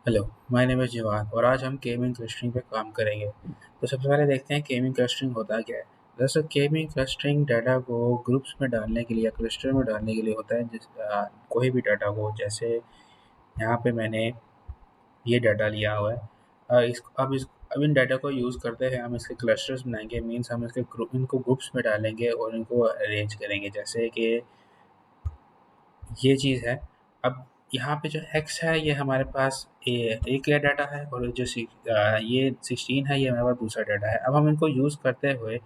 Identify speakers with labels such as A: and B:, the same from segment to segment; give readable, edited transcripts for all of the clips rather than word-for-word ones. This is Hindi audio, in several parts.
A: हेलो, माय नेम इज़ जवान और आज हम के-मीन क्लस्टरिंग पे काम करेंगे। तो सबसे पहले देखते हैं के-मीन क्लस्टरिंग होता क्या है। दरअसल के-मीन क्लस्टरिंग डाटा को ग्रुप्स में डालने के लिए या क्लस्टर में डालने के लिए होता है कोई भी डाटा को जैसे यहाँ पे मैंने ये डाटा लिया हुआ है। अब इन डाटा को यूज़ करते हुए हम इसके क्लस्टर्स बनाएँगे मीन्स हम इनको ग्रुप्स में डालेंगे और इनको अरेंज करेंगे जैसे कि ये चीज़ है। अब यहाँ पे जो x है ये हमारे पास एक या डाटा है और ये 16 है ये हमारे पास दूसरा डाटा है। अब हम इनको यूज़ करते हुए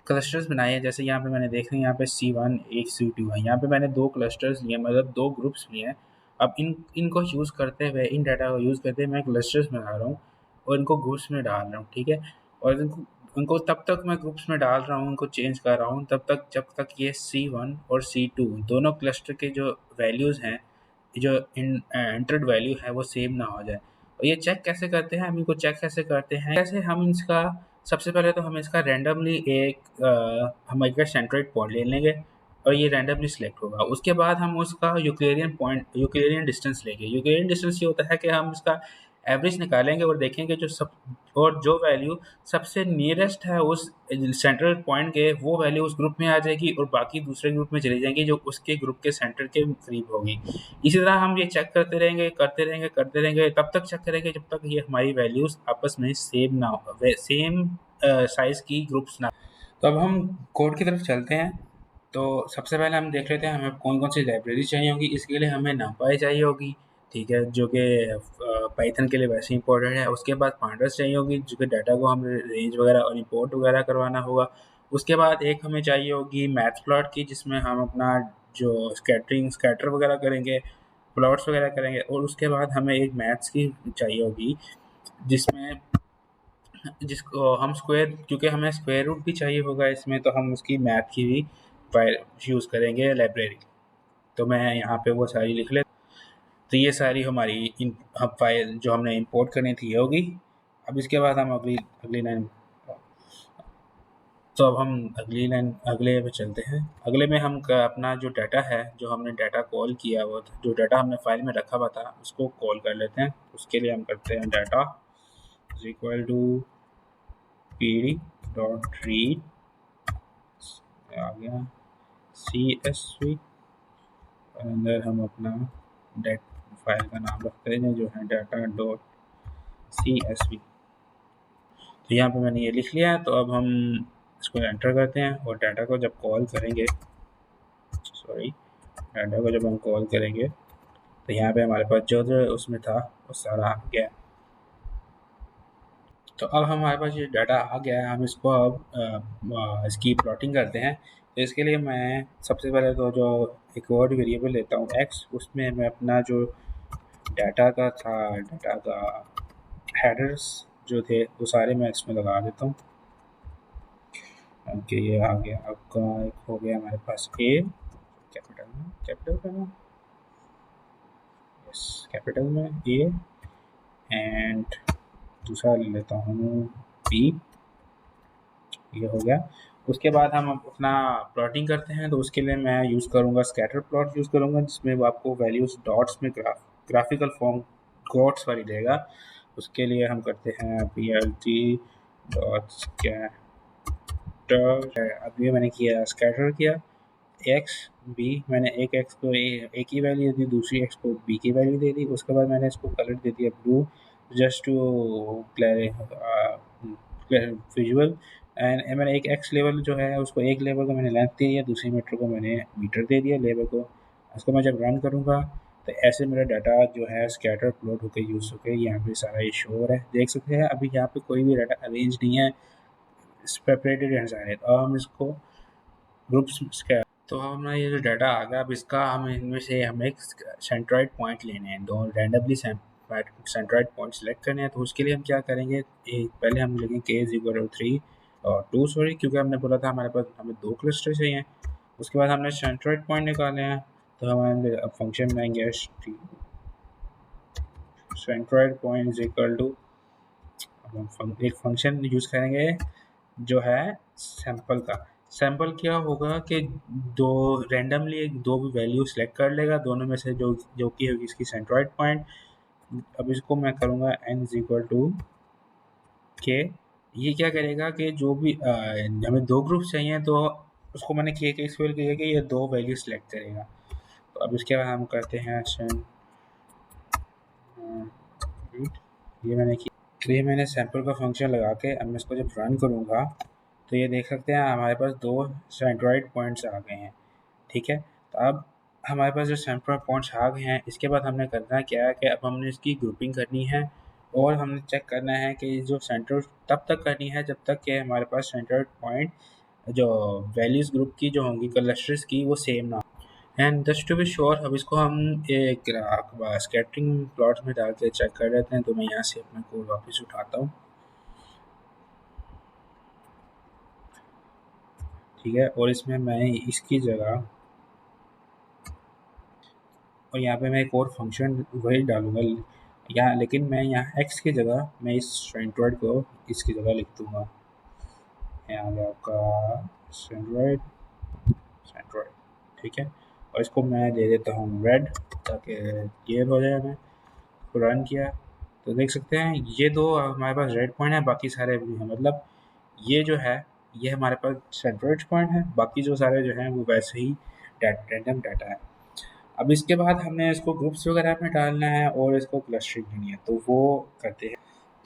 A: क्लस्टर्स बनाए हैं जैसे यहाँ पे मैंने देख लिया यहाँ पे C1 एक C2 है। यहाँ पे मैंने 2 क्लस्टर्स लिए मतलब 2 ग्रुप्स लिए हैं। अब इनको यूज़ करते हुए इन डाटा को यूज़ करते हुए मैं क्लस्टर्स बना रहा हूँ और इनको ग्रुप्स में डाल रहा हूँ, ठीक है? और इनको उनको तब तक मैं ग्रुप्स में डाल रहा हूँ, उनको चेंज कर रहा हूँ तब तक जब तक ये C1 और C2 दोनों क्लस्टर के जो वैल्यूज़ हैं, जो एंटर्ड वैल्यू है वो सेम ना हो जाए। और ये चेक कैसे करते हैं, हम इनको चेक कैसे करते हैं, कैसे हम इसका सबसे पहले तो हम इसका रैंडमली हम एक सेंट्रोइड पॉइंट ले लेंगे और ये रैंडमली सिलेक्ट होगा। उसके बाद हम उसका यूक्लिडियन डिस्टेंस लेंगे। यूक्लिडियन डिस्टेंस ये होता है कि हम इसका एवरेज निकालेंगे और देखेंगे जो वैल्यू सबसे नियरेस्ट है उस सेंट्रल पॉइंट के वो वैल्यू उस ग्रुप में आ जाएगी और बाकी दूसरे ग्रुप में चली जाएंगी जो उसके ग्रुप के सेंटर के करीब होगी। इसी तरह हम ये चेक करते रहेंगे तब तक चेक करेंगे जब तक ये हमारी वैल्यूज आपस में सेम ना हो, सेम साइज की ग्रुप्स ना। तो अब हम कोड की तरफ चलते हैं। तो सबसे पहले हम देख लेते हैं हमें कौन-कौन सी लाइब्रेरी चाहिए होगी। इसके लिए हमें numpy चाहिए होगी, ठीक है, जो कि पाइथन के लिए वैसे ही इम्पोर्टेंट है। उसके बाद pandas चाहिए होगी जो कि डाटा को हमें रेंज वगैरह और इंपोर्ट वगैरह करवाना होगा। उसके बाद एक हमें चाहिए होगी मैटप्लॉट की जिसमें हम अपना जो स्कैटर वगैरह करेंगे, प्लॉट्स वगैरह करेंगे। और उसके बाद हमें एक मैथ्स की चाहिए होगी जिसमें जिसको हम स्क्वायर क्योंकि हमें स्क्वायर रूट भी चाहिए होगा इसमें, तो हम उसकी मैथ की भी फाइल यूज़ करेंगे लाइब्रेरी। तो मैं यहाँ पे वो सारी लिख लेता। तो ये सारी हमारी अब फाइल जो हमने इंपोर्ट करनी थी ये होगी। अब इसके बाद हम अगली अगली लाइन तो अब हम अगले पे चलते हैं। अगले में हम अपना जो डाटा है जो हमने डाटा कॉल किया वो जो डाटा हमने फाइल में रखा हुआ था उसको कॉल कर लेते हैं। उसके लिए हम करते हैं data is equal to pd dot read आ गया CSV और अंदर हम अपना डेट फाइल का नाम रखते हैं जो है डाटा डॉट CSV। तो यहाँ पे मैंने ये लिख लिया है। तो अब हम इसको एंटर करते हैं और डाटा को जब कॉल करेंगे डाटा को जब हम कॉल करेंगे तो यहाँ पे हमारे पास जो जो उसमें था वो सारा आ गया। तो अब हमारे पास ये डाटा आ गया है, हम इसको अब इसकी प्लॉटिंग करते हैं। तो इसके लिए मैं सबसे पहले तो जो एक और वेरिएबल लेता हूँ x, उसमें मैं अपना जो डाटा का हेडर्स जो थे वो सारे मैं इसमें लगा देता हूँ। ओके, ये आ गया आपका एक हो गया हमारे पास a कैपिटल में यस कैपिटल में a एंड दूसरा ले लेता हूँ b, ये हो गया। उसके बाद हम अपना प्लॉटिंग करते हैं। तो उसके लिए मैं यूज़ करूँगा स्कैटर प्लॉट यूज़ करूँगा जिसमें वो आपको वैल्यूज़ डॉट्स में ग्राफिकल फॉर्म डॉट्स वाली देगा। उसके लिए हम करते हैं plt डॉट स्कैटर। अभी मैंने किया स्कैटर किया एक्स बी, मैंने एक एक्स को एक ही वैल्यू दी, दूसरी एक्स को बी की वैल्यू दे दी। उसके बाद मैंने इसको कलर दे दिया blue just to visual. And मैंने एक एक्स लेवल जो है उसको एक लेवल को मैंने लेंथ दे दिया, दूसरी मीटर को मैंने मीटर दे दिया लेवल को। उसको मैं जब रन करूँगा तो ऐसे मेरा डाटा जो है स्कैटर प्लॉट होकर यूज़ होकर यहाँ पे सारा ये शो हो रहा है, देख सकते हैं। अभी यहाँ पे कोई भी डाटा अरेंज नहीं है, सेपरेटेड है। और हम इसको ग्रुप्स तो हमारा ये जो डाटा आ गया अब इसका हम इनमें से हमें एक सेंट्रॉइड पॉइंट लेने हैं, दो रैंडमली सेंट्रॉइड पॉइंट सेलेक्ट करने हैं। तो उसके लिए हम क्या करेंगे, पहले हम लिखेंगे k इज इक्वल टू 3 और 2 सॉरी, क्योंकि हमने बोला था हमारे पास हमें 2 क्लस्टर चाहिए। उसके बाद हमने सेंट्रॉइड पॉइंट निकाले हैं। तो हम अब फंक्शन बनाएंगे centroid point is equal to, एक फंक्शन यूज़ करेंगे जो है सैंपल का। सैंपल क्या होगा कि रैंडमली दो भी वैल्यू सेलेक्ट कर लेगा, दोनों में से जो कि होगी इसकी सेंट्रॉइड पॉइंट। अब इसको मैं करूँगा n इज इक्वल टू के। ये क्या करेगा कि जो भी हमें दो ग्रुप चाहिए तो उसको मैंने के इक्वल किया कि ये दो वैल्यू सेलेक्ट करेगा। तो अब इसके बाद हम करते हैं सेंड, ये मैंने किया। तो ये मैंने सैंपल का फंक्शन लगा के अब मैं इसको जब रन करूँगा तो ये देख सकते हैं हमारे पास दो सेंट्रॉइड पॉइंट्स आ गए हैं। ठीक है, तो अब हमारे पास जो सेंट्रॉइड पॉइंट्स आ गए हैं, इसके बाद हमने करना क्या है कि अब हमने इसकी ग्रुपिंग करनी है और हमने चेक करना है कि जो सेंटर तब तक करनी है जब तक कि हमारे पास सेंट्रॉइड पॉइंट जो वैल्यूज़ ग्रुप की जो होंगी क्लस्टर्स की वो सेम ना। And just to be sure अब इसको हम एक स्कैटरिंग प्लॉट्स में डाल के चेक कर लेते हैं। तो मैं यहाँ से अपना कोड वापस उठाता हूँ। ठीक है, और इसमें मैं इसकी जगह और यहाँ पे मैं एक और फंक्शन वही डालूंगा यहाँ, लेकिन मैं यहाँ x की जगह मैं इस सेंट्रॉइड को इसकी जगह लिख दूंगा। यहाँ पे आपका सेंट्रॉइड सेंट्रॉइड। ठीक है, और इसको मैं दे देता हूँ रेड ताकि क्लियर हो जाए। हमें रन किया तो देख सकते हैं ये दो हमारे पास रेड पॉइंट है, बाकी सारे ब्लू हैं। मतलब ये जो है ये हमारे पास सेंट्रॉइड पॉइंट है, बाकी जो सारे जो हैं वो वैसे ही रैंडम डाटा है। अब इसके बाद हमने इसको ग्रुप्स वगैरह में डालना है और इसको क्लस्टरिंग करनी है, तो वो करते हैं।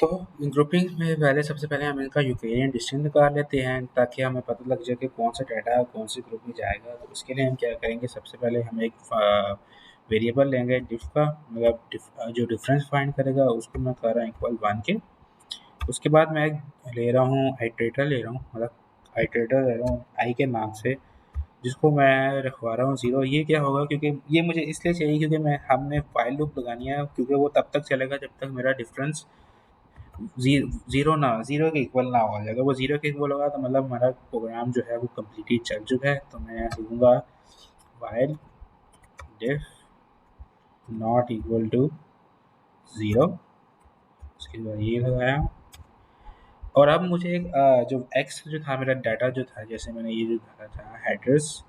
A: तो ग्रुपिंग में पहले सबसे पहले हम इनका यूक्लिडियन डिस्टेंस निकाल लेते हैं ताकि हमें पता लग जाए कि कौन सा डाटा कौन सी ग्रुप में जाएगा। तो इसके लिए हम क्या करेंगे, सबसे पहले हम एक वेरिएबल लेंगे डिफ का, मतलब जो डिफरेंस फाइंड करेगा उसको मैं कर रहा हूँ इक्वल 1 के। उसके बाद मैं ले रहा हूँ आइट्रेटर ले रहा हूँ, मतलब आइट्रेटर ले रहा हूँ आई के नाम से, जिसको मैं रखवा रहा हूँ 0। ये क्या होगा, क्योंकि ये मुझे इसलिए चाहिए क्योंकि मैं हमने फाइल लूप लगानी है, क्योंकि वो तब तक चलेगा जब तक मेरा डिफरेंस ज़ीरो के इक्वल ना हो जाए। अगर वो ज़ीरो के इक्वल होगा तो मतलब हमारा प्रोग्राम जो है वो कम्प्लीटली चल चुका है। तो मैं लिखूँगा while diff not equal to 0, उसके बाद ये लगाया। और अब मुझे एक जो एक्स जो था मेरा डाटा जो था, जैसे मैंने ये जो डाला था एड्रेस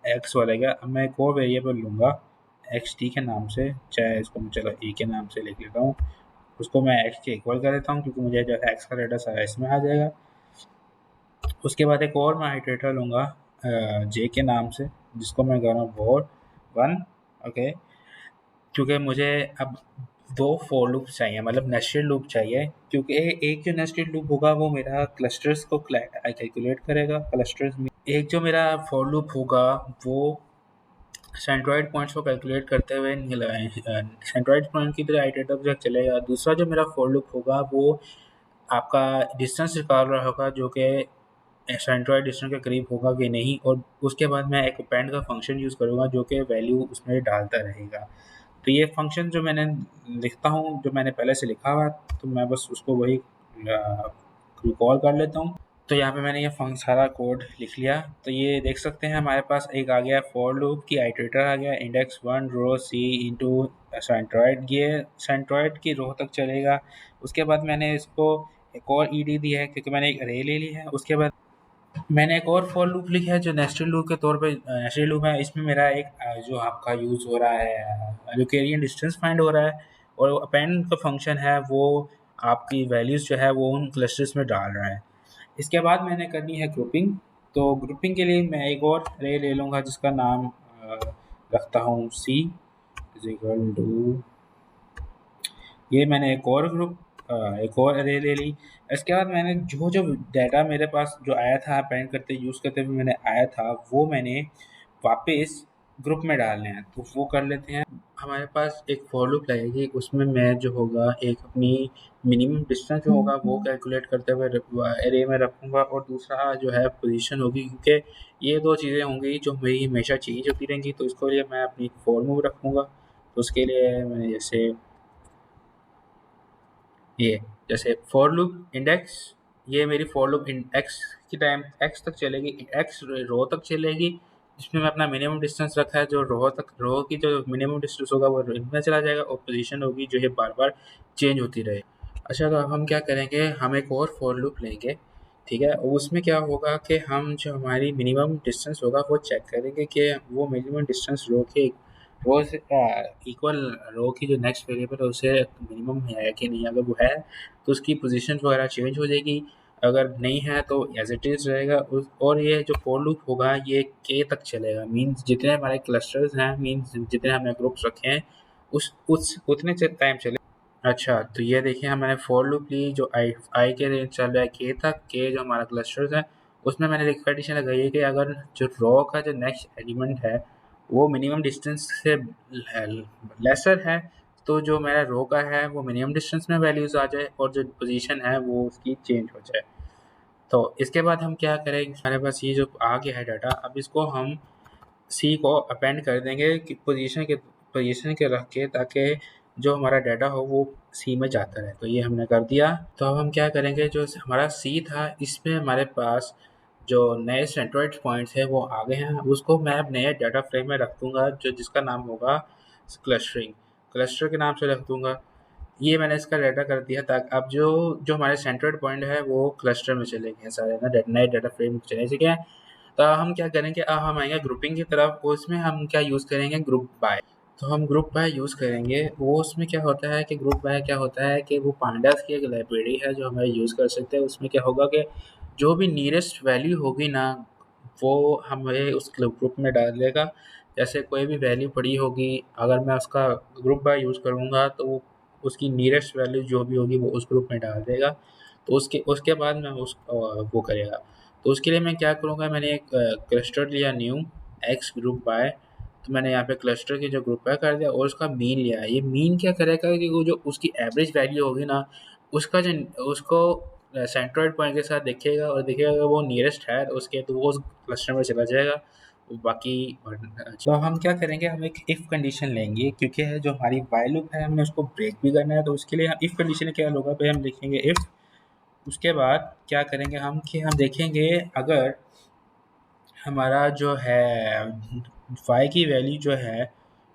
A: एक्स वाले का, अब मैं एक और वेरिएबल लूँगा एक्स टी के नाम से, चाहे इसको मैं चलो ए के नाम से लिख लेता हूँ। उसको मैं एक्स के इक्वल कर देता हूँ क्योंकि मुझे जो है एक्स का डाटा सारा इसमें आ जाएगा। उसके बाद एक और मैं आइटरेटर लूँगा जे के नाम से, जिसको मैं कह रहा हूँ वॉर 1। ओके, क्योंकि मुझे अब दो फॉर लूप चाहिए, मतलब नेस्टेड लूप चाहिए, क्योंकि एक जो नेस्टेड लूप होगा वो मेरा क्लस्टर्स को कैलकुलेट करेगा क्लस्टर्स में। एक जो मेरा फॉर लूप होगा वो सेंट्रॉइड पॉइंट्स को कैलकुलेट करते हुए सेंट्रॉइड पॉइंट की तरह आइटरेटर तक चलेगा। दूसरा जो मेरा फॉर लूप होगा वो आपका डिस्टेंस निकाल रहा होगा, जो कि सेंट्रॉइड डिस्टेंस के करीब होगा कि नहीं, और उसके बाद मैं एक अपेंड का फंक्शन यूज़ करूँगा जो कि वैल्यू उसमें डालता रहेगा। तो ये फंक्शन जो मैंने लिखता हूँ, जो मैंने पहले से लिखा हुआ है, तो मैं बस उसको वही रिकॉल कर लेता हूँ। तो यहाँ पे मैंने ये सारा कोड लिख लिया। तो ये देख सकते हैं हमारे पास एक आ गया फॉर लूप की आइटरेटर आ गया इंडेक्स 1 रो सी इंटू सेंट्रॉइड, ये सेंट्रॉइड की रो तक चलेगा। उसके बाद मैंने इसको एक और ईडी दी है क्योंकि मैंने एक अरे ले ली है। उसके बाद मैंने एक और फॉर लूप लिखा है जो नेस्टेड लूप के तौर पे नेस्टेड लूप है। इसमें मेरा एक जो आपका यूज़ हो रहा है यूक्लिडियन डिस्टेंस फाइंड हो रहा है, और अपेंड का फंक्शन है वो आपकी वैल्यूज़ जो है वो उन क्लस्टर्स में डाल रहा है। इसके बाद मैंने करनी है ग्रुपिंग। तो ग्रुपिंग के लिए मैं एक और अरे ले लूँगा जिसका नाम रखता हूँ सी इज इक्वल टू, ये मैंने एक और अरे ले ली। इसके बाद मैंने जो डाटा मेरे पास जो आया था पेंट करते यूज़ करते हुए मैंने आया था वो मैंने वापस ग्रुप में डालने हैं, तो वो कर लेते हैं। हमारे पास एक फॉर लूप लगेगी, उसमें मैं जो होगा एक अपनी मिनिमम डिस्टेंस जो होगा वो कैलकुलेट करते हुए एरे में रखूँगा, और दूसरा जो है पोजीशन होगी, क्योंकि ये दो चीज़ें होंगी जो मेरी हमेशा चेंज होती रहेंगी। तो इसके लिए मैं अपनी फॉर लूप रखूँगा। तो उसके लिए मैंने ये जैसे फॉर लूप इंडेक्स, ये मेरी फॉर लूप एक्स की टाइम एक्स तक चलेगी, एक्स रो तक चलेगी, जिसमें मैं अपना मिनिमम डिस्टेंस रखा है, जो रो की जो मिनिमम डिस्टेंस होगा वो इनमें चला जाएगा, और पोजीशन होगी जो है बार बार चेंज होती रहे। अच्छा, तो अब हम क्या करेंगे, हम एक और फॉर लूप लेंगे। ठीक है, और उसमें क्या होगा कि हम जो हमारी मिनिमम डिस्टेंस होगा वो चेक करेंगे कि वो मिनिमम डिस्टेंस रो के वो इक्वल रो की जो नेक्स्ट वेरिएबल है उसे मिनिमम है कि नहीं, अगर वो है तो उसकी पोजीशन वगैरह चेंज हो जाएगी, अगर नहीं है तो एज इट इज़ रहेगा। और ये जो फॉर लूप होगा ये के तक चलेगा, मीन्स जितने हमारे क्लस्टर्स हैं, मीन्स जितने हमने ग्रुप्स रखे हैं उस उतने टाइम चले। अच्छा, तो ये देखिए मैंने फॉर लूप ली जो आई के रेंज चल रहा है के तक, के जो हमारा क्लस्टर्स है उसमें मैंने एक कंडीशन लगाई है कि अगर जो रो का जो नेक्स्ट एलिमेंट है वो मिनिमम डिस्टेंस से लेसर है, तो जो मेरा रो का है वो मिनिमम डिस्टेंस में वैल्यूज आ जाए और जो पोजीशन है वो उसकी चेंज हो जाए। तो इसके बाद हम क्या करेंगे, हमारे पास ये जो आ गया है डाटा, अब इसको हम सी को अपेंड कर देंगे कि पोजीशन के रख के, ताकि जो हमारा डाटा हो वो सी में जाता रहे। तो ये हमने कर दिया। तो अब हम क्या करेंगे, जो हमारा सी था इसमें हमारे पास जो नए सेंट्रोइड पॉइंट्स है वो आ गए हैं, उसको मैं अब नए डाटा फ्रेम में रख दूंगा जो जिसका नाम होगा क्लस्टरिंग, क्लस्टर के नाम से रख दूंगा। ये मैंने इसका डाटा कर दिया, ताकि अब जो जो हमारे सेंट्रोइड पॉइंट है वो क्लस्टर में चले गए सारे ना, नए डाटा फ्रेम चले ठीक है। तो हम क्या करेंगे, अब हम आएंगे ग्रुपिंग की तरफ, उसमें हम क्या यूज़ करेंगे, ग्रुप बाय। तो हम ग्रुप बाय यूज़ करेंगे, वो उसमें क्या होता है कि ग्रुप बाय क्या होता है कि वो पांडास की एक लाइब्रेरी है जो हमें यूज़ कर सकते हैं। उसमें क्या होगा कि जो भी नियरेस्ट वैल्यू होगी ना वो हमें उस ग्रुप में डाल देगा। जैसे कोई भी वैल्यू पड़ी होगी, अगर मैं उसका ग्रुप बाय यूज़ करूँगा तो वो उसकी नियरेस्ट वैल्यू जो भी होगी वो उस ग्रुप में डाल देगा। तो उसके उसके बाद मैं वो करेगा। तो उसके लिए मैं क्या करूँगा, मैंने एक क्लस्टर लिया न्यू एक्स ग्रुप बाय। तो मैंने यहाँ पे क्लस्टर की जो ग्रुप बाय कर दिया और उसका मीन लिया। ये मीन क्या करेगा कि वो जो उसकी एवरेज वैल्यू होगी ना उसका जो उसको सेंट्रोइड पॉइंट के साथ देखेगा और देखेगा अगर वो नियरेस्ट है तो उसके तो वो उस क्लस्टर में चला जाएगा। बाकी तो हम क्या करेंगे, हम एक इफ़ कंडीशन लेंगे क्योंकि जो हमारी व्हाइल लूप है हमने उसको ब्रेक भी करना है। तो उसके लिए हम इफ़ कंडीशन क्या होगा पे हम लिखेंगे इफ़। उसके बाद क्या करेंगे हम कि हम देखेंगे अगर हमारा जो है y की वैल्यू जो है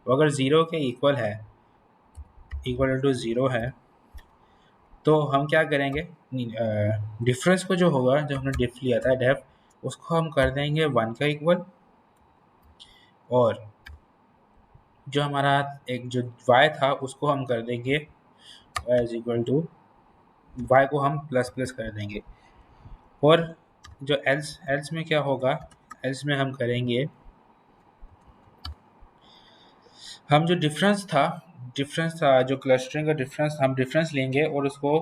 A: वो अगर ज़ीरो के इक्वल है, इक्वल टू ज़ीरो है, तो हम क्या करेंगे, डिफरेंस को जो होगा, जो हमने डिफ लिया था डेफ, उसको हम कर देंगे वन का इक्वल। और जो हमारा एक जो y था उसको हम कर देंगे y is equal to, y को हम प्लस प्लस कर देंगे। और जो एल्स एल्स में क्या होगा, एल्स में हम करेंगे, हम जो डिफरेंस था जो क्लस्टरिंग का डिफरेंस, हम डिफरेंस लेंगे और उसको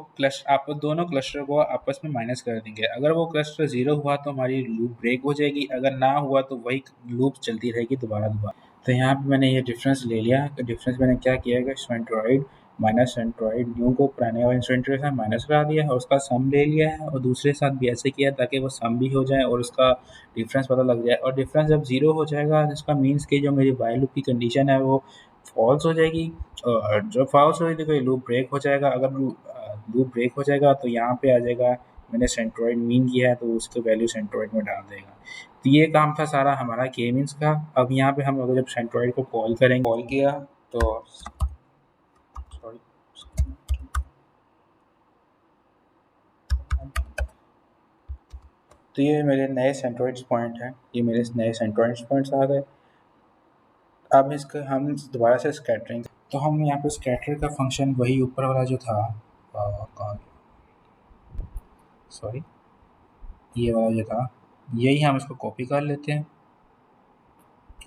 A: आप दोनों क्लस्टर को आपस में माइनस कर देंगे। अगर वो क्लस्टर ज़ीरो हुआ तो हमारी लूप ब्रेक हो जाएगी, अगर ना हुआ तो वही लूप चलती रहेगी दोबारा दोबारा। तो यहाँ पे मैंने ये डिफरेंस ले लिया। तो डिफरेंस मैंने क्या किया कि सेंट्रोइड माइनस सेंट्रोइड न्यू को पुराने वाले सेंट्रोइड से माइनस करा दिया और उसका सम ले लिया है, और दूसरे साथ भी ऐसे किया ताकि वो सम भी हो जाए और उसका डिफरेंस पता लग जाए। और डिफरेंस जब ज़ीरो हो जाएगा जिसका मीन्स कि जो मेरी वाइल लूप की कंडीशन है वो फॉल्स हो जाएगी। और जब फॉल्स होगी तो कोई लूप ब्रेक हो जाएगा। अगर लूप ब्रेक हो जाएगा तो यहाँ पे आ जाएगा मैंने सेंट्रोइड मीन किया है तो उसकी वैल्यू सेंट्रोइड में डाल देगा। तो ये काम था सारा हमारा के मीन्स का। अब यहाँ पे हम अगर जब सेंट्रोइड को कॉल करेंगे, कॉल किया तो सॉरी, तो ये मेरे नए सेंट्रोइड्स पॉइंट हैं, ये मेरे नए सेंट्रोइड्स पॉइंट्स आ गए। अब इसका हम दोबारा से स्कैटरिंग, तो हम यहाँ पे स्कैटर का फंक्शन वही ऊपर वाला जो था, कहाँ, सॉरी, ये वाला जो था यही हम इसको कॉपी कर लेते हैं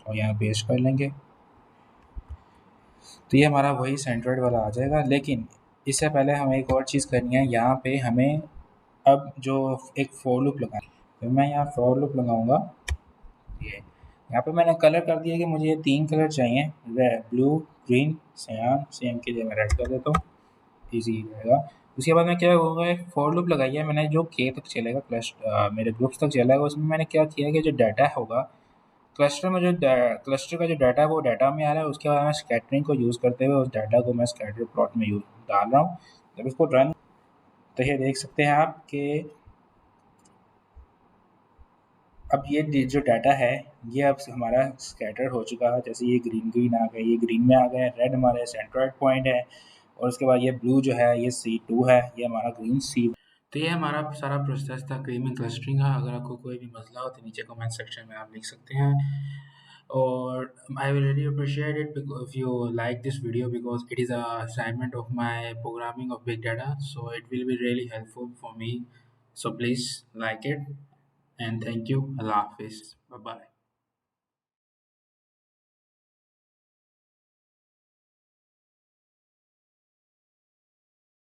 A: और यहाँ पेस्ट कर लेंगे। तो ये हमारा वही सेंट्रोइड वाला आ जाएगा। लेकिन इससे पहले हमें एक और चीज़ करनी है, यहाँ पे हमें अब जो एक फोर लूप लगाना है। तो मैं यहाँ फोर लूप लगाऊंगा। ये यहाँ पे मैंने कलर कर दिया कि मुझे ये 3 कलर चाहिए, रेड, ब्लू, ग्रीन, सियान। सियान के लिए मैं रेड कर देता हूँ, ईजी रहेगा। उसके बाद मैं क्या होगा, एक फॉर लूप लगाई है मैंने जो के तक चलेगा, प्लस मेरे ग्रुप्स तक चलेगा। उसमें मैंने क्या किया कि जो डाटा होगा क्लस्टर में, जो क्लस्टर का जो डाटा है वो डाटा में आ रहा है। उसके बाद मैं स्कैटरिंग को यूज़ करते हुए उस डाटा को मैं स्कैटर प्लॉट में यूज डाल रहा हूँ। जब इसको रन, तो ये देख सकते हैं आप कि अब ये जो डाटा है ये अब हमारा स्कैटर हो चुका है। जैसे ये ग्रीन ग्रीन आ गए, ये ग्रीन में आ गए, रेड हमारे सेंट्रोइड पॉइंट है, और उसके बाद ये ब्लू जो है ये C2 है, ये हमारा ग्रीन C। तो ये हमारा सारा प्रोसेस था क्रीमी क्लस्टरिंग का। अगर आपको कोई भी मसला हो तो नीचे कमेंट सेक्शन में आप लिख सकते हैं। Or I will really appreciate it because if you like this video, because it is a assignment of my programming of big data, so it will be really helpful for me. So please like it, and thank you. Allah Hafiz. Bye bye.